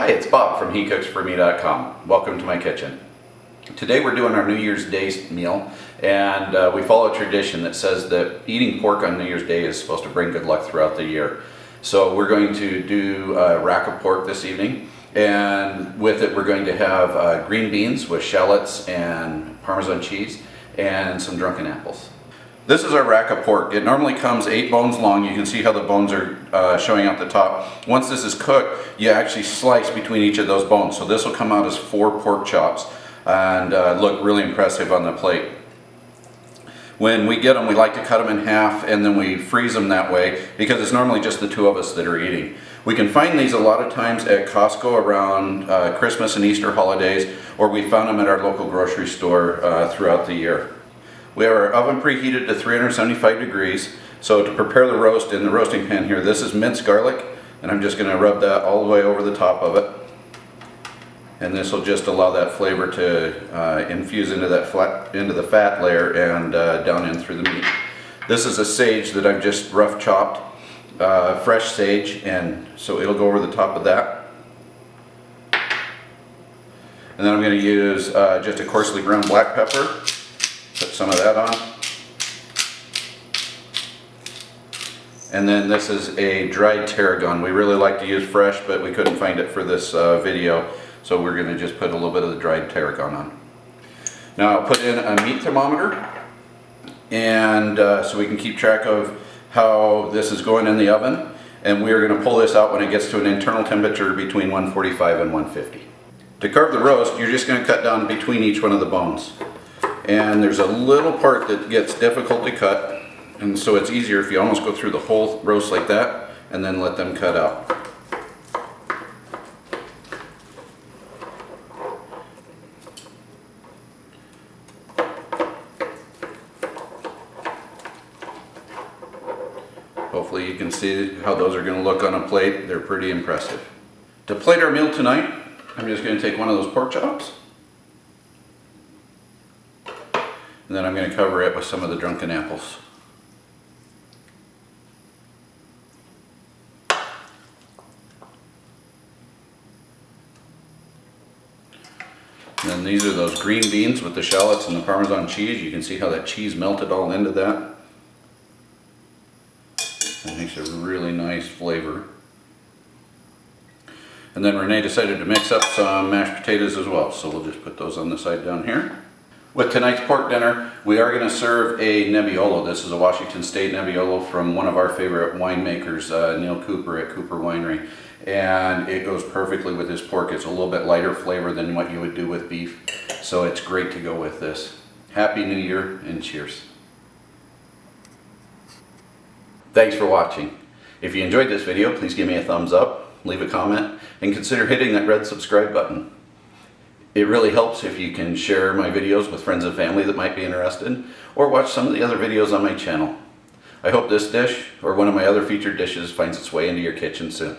Hi, it's Bob from HeCooksForMe.com. Welcome to my kitchen. Today we're doing our New Year's Day meal, and we follow a tradition that says that eating pork on New Year's Day is supposed to bring good luck throughout the year. So we're going to do a rack of pork this evening, and with it we're going to have green beans with shallots and Parmesan cheese and some drunken apples. This is our rack of pork. It normally comes 8 bones long. You can see how the bones are showing out the top. Once this is cooked, you actually slice between each of those bones. So this will come out as 4 pork chops and look really impressive on the plate. When we get them, we like to cut them in half and then we freeze them that way because it's normally just the 2 of us that are eating. We can find these a lot of times at Costco around Christmas and Easter holidays, or we found them at our local grocery store throughout the year. We have our oven preheated to 375 degrees. So to prepare the roast in the roasting pan here, this is minced garlic, and I'm just going to rub that all the way over the top of it. And this will just allow that flavor to infuse into the fat layer and down in through the meat. This is a sage that I've just rough chopped, fresh sage, and so it'll go over the top of that. And then I'm going to use just a coarsely ground black pepper. Put some of that on. And then this is a dried tarragon. We really like to use fresh, but we couldn't find it for this video, so we're going to just put a little bit of the dried tarragon on. Now I'll put in a meat thermometer, and so we can keep track of how this is going in the oven, and we're going to pull this out when it gets to an internal temperature between 145 and 150. To carve the roast, you're just going to cut down between each one of the bones. And there's a little part that gets difficult to cut, and so it's easier if you almost go through the whole roast like that and then let them cut out. Hopefully you can see how those are going to look on a plate. They're pretty impressive. To plate our meal tonight, I'm just going to take one of those pork chops, and then I'm going to cover it with some of the drunken apples. And then these are those green beans with the shallots and the Parmesan cheese. You can see how that cheese melted all into that. It makes a really nice flavor. And then Renee decided to mix up some mashed potatoes as well, so we'll just put those on the side down here. With tonight's pork dinner, we are going to serve a Nebbiolo. This is a Washington State Nebbiolo from one of our favorite winemakers, Neil Cooper at Cooper Winery. And it goes perfectly with this pork. It's a little bit lighter flavor than what you would do with beef, so it's great to go with this. Happy New Year and cheers. Thanks for watching. If you enjoyed this video, please give me a thumbs up, leave a comment, and consider hitting that red subscribe button. It really helps if you can share my videos with friends and family that might be interested, or watch some of the other videos on my channel. I hope this dish, or one of my other featured dishes, finds its way into your kitchen soon.